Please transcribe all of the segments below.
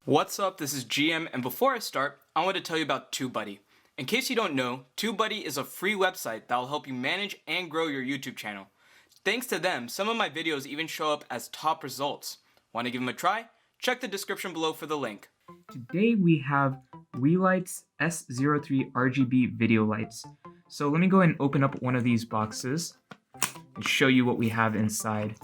What's up, this is GM, and before I start, I want to tell you about TubeBuddy. In case you don't know, TubeBuddy is a free website that will help you manage and grow your YouTube channel. Thanks to them, some of my videos even show up as top results. Want to give them a try? Check the description below for the link. Today we have Weeylite S03 RGB video lights. So let me go and open up one of these boxes and show you what we have inside.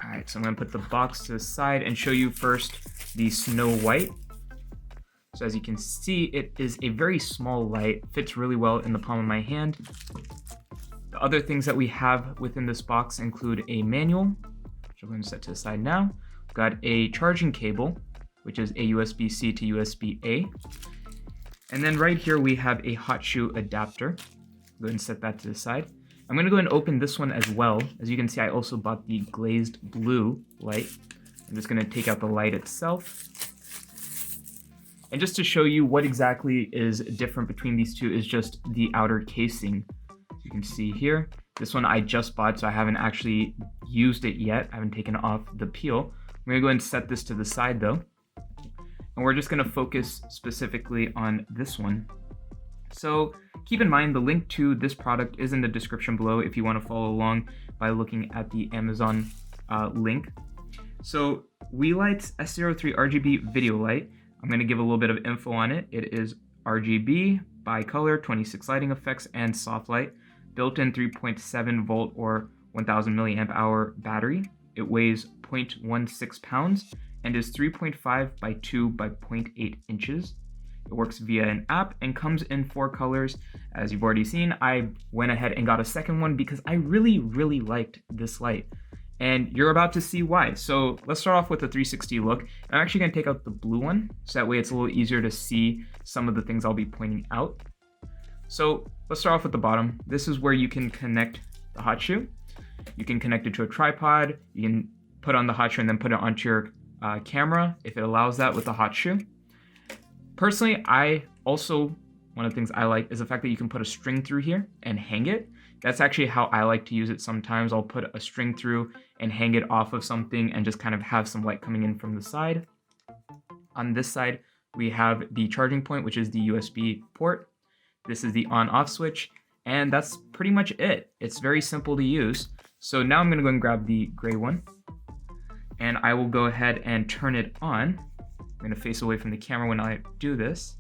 Alright, so I'm going to put the box to the side and show you first the Snow White. So as you can see, it is a very small light, fits really well in the palm of my hand. The other things that we have within this box include a manual, which I'm going to set to the side now. We've got a charging cable, which is a USB-C to USB-A. And then right here we have a hot shoe adapter. Go ahead and set that to the side. I'm going to go and open this one as well. As you can see, I also bought the glazed blue light. I'm just going to take out the light itself. And just to show you what exactly is different between these two is just the outer casing. You can see here, this one I just bought, so I haven't actually used it yet. I haven't taken off the peel. I'm going to go ahead and set this to the side though. And we're just going to focus specifically on this one. So keep in mind, the link to this product is in the description below if you want to follow along by looking at the Amazon link. So Weeylite S03 RGB video light, I'm going to give a little bit of info on it. It is RGB, bi-color, 26 lighting effects, and soft light. Built-in 3.7 volt or 1000 milliamp hour battery. It weighs 0.16 pounds and is 3.5 by 2 by 0.8 inches. It works via an app and comes in 4 colors. As you've already seen, I went ahead and got a second one because I really liked this light. And you're about to see why. So let's start off with the 360 look. I'm actually going to take out the blue one, so that way it's a little easier to see some of the things I'll be pointing out. So let's start off with the bottom. This is where you can connect the hot shoe. You can connect it to a tripod. You can put on the hot shoe and then put it onto your camera if it allows that with the hot shoe. Personally, one of the things I like is the fact that you can put a string through here and hang it. That's actually how I like to use it sometimes. I'll put a string through and hang it off of something and just kind of have some light coming in from the side. On this side, we have the charging point, which is the USB port. This is the on-off switch, and that's pretty much it. It's very simple to use. So now I'm going to go and grab the gray one, and I will go ahead and turn it on. I'm going to face away from the camera when I do this.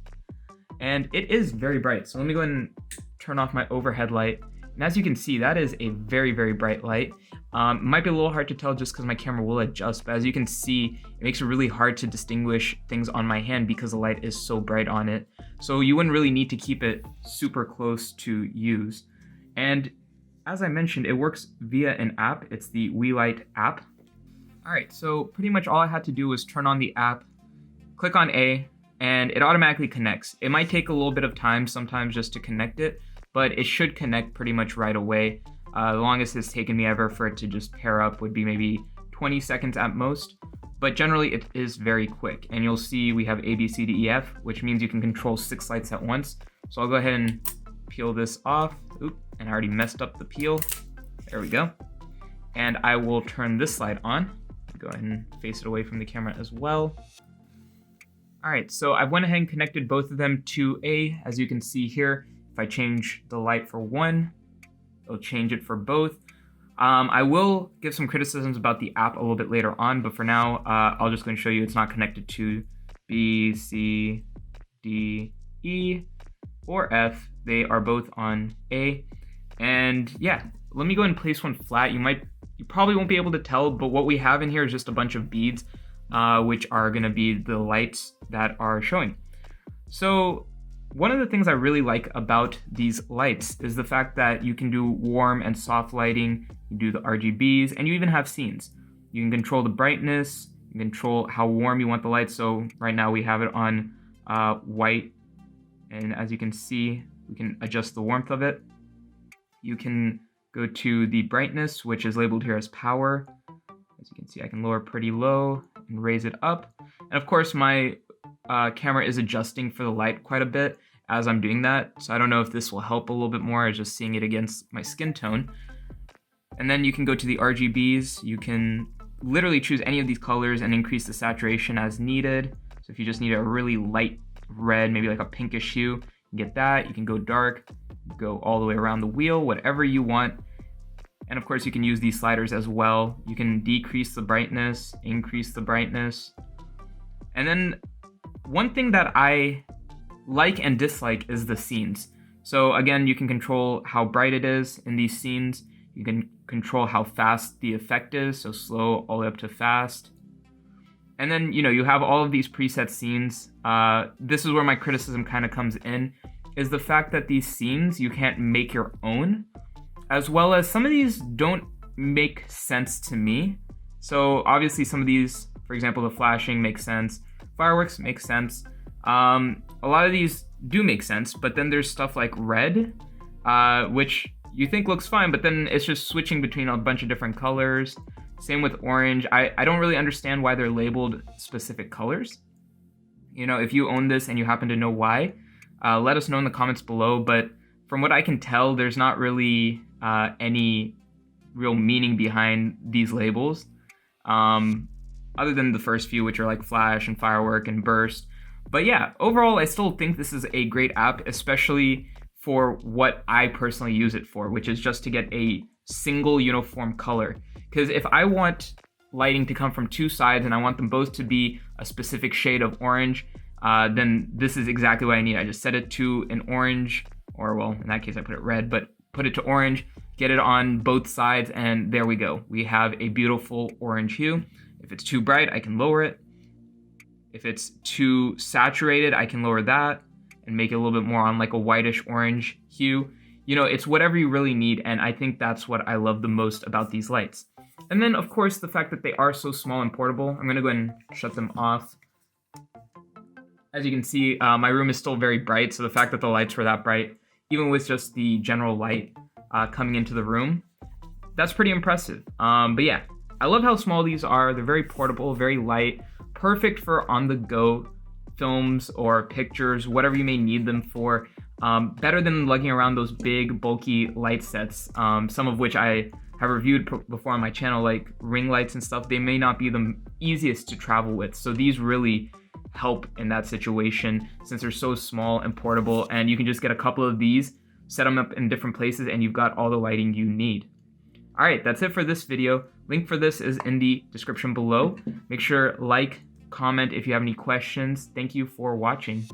And it is very bright. So let me go ahead and turn off my overhead light. And as you can see, that is a very bright light. It might be a little hard to tell just because my camera will adjust, but as you can see, it makes it really hard to distinguish things on my hand because the light is so bright on it. So you wouldn't really need to keep it super close to use. And as I mentioned, it works via an app. It's the Weeylite app. All right, so pretty much all I had to do was turn on the app, click on A, and it automatically connects. It might take a little bit of time sometimes just to connect it, but it should connect pretty much right away. The longest it's taken me ever for it to just pair up would be maybe 20 seconds at most, but generally it is very quick. And you'll see we have A, B, C, D, E, F, which means you can control 6 lights at once. So I'll go ahead and peel this off. Oop, and I already messed up the peel. There we go. And I will turn this light on. Go ahead and face it away from the camera as well. All right, so I went ahead and connected both of them to A. As you can see here, if I change the light for one, it'll change it for both. I will give some criticisms about the app a little bit later on, but for now, I'll just go and show you it's not connected to B, C, D, E, or F. They are both on A. And yeah, let me go ahead and place one flat. You probably won't be able to tell, but what we have in here is just a bunch of beads, which are gonna be the lights that are showing. So one of the things I really like about these lights is the fact that you can do warm and soft lighting, you do the RGBs, and you even have scenes. You can control the brightness, you can control how warm you want the light. So right now we have it on white, and as you can see, we can adjust the warmth of it. You can go to the brightness, which is labeled here as power. As you can see, I can lower pretty low and raise it up. And of course, my camera is adjusting for the light quite a bit. as I'm doing that. So I don't know if this will help a little bit more, just seeing it against my skin tone. And then you can go to the RGBs. You can literally choose any of these colors and increase the saturation as needed. So if you just need a really light red, maybe like a pinkish hue, you can get that. You can go dark, go all the way around the wheel, whatever you want. And of course you can use these sliders as well. You can decrease the brightness, increase the brightness. And then one thing that I like and dislike is the scenes. So again, you can control how bright it is in these scenes. You can control how fast the effect is, so slow all the way up to fast. And then, you have all of these preset scenes. This is where my criticism kind of comes in, is the fact that these scenes you can't make your own, as well as some of these don't make sense to me. So obviously some of these, for example, the flashing makes sense, fireworks makes sense. A lot of these do make sense, but then there's stuff like red, which you think looks fine, but then it's just switching between a bunch of different colors. Same with orange. I don't really understand why they're labeled specific colors. If you own this and you happen to know why, let us know in the comments below. But from what I can tell, there's not really any real meaning behind these labels, other than the first few, which are like flash and firework and burst. But yeah, overall, I still think this is a great app, especially for what I personally use it for, which is just to get a single uniform color. Because if I want lighting to come from two sides and I want them both to be a specific shade of orange, then this is exactly what I need. I just set it to an orange, or well, in that case I put it red, but put it to orange, get it on both sides, and there we go. We have a beautiful orange hue. If it's too bright, I can lower it. If it's too saturated, I can lower that and make it a little bit more on like a whitish orange hue. It's whatever you really need, and I think that's what I love the most about these lights. And then, of course, the fact that they are so small and portable. I'm going to go ahead and shut them off. As you can see, my room is still very bright, so the fact that the lights were that bright, even with just the general light coming into the room, that's pretty impressive. But yeah, I love how small these are. They're very portable, very light, perfect for on-the-go films or pictures, whatever you may need them for. Better than lugging around those big, bulky light sets, some of which I have reviewed before on my channel, like ring lights and stuff. They may not be the easiest to travel with, so these really help in that situation since they're so small and portable, and you can just get a couple of these, set them up in different places, and you've got all the lighting you need. Alright, that's it for this video. Link for this is in the description below. Make sure like, comment if you have any questions. Thank you for watching.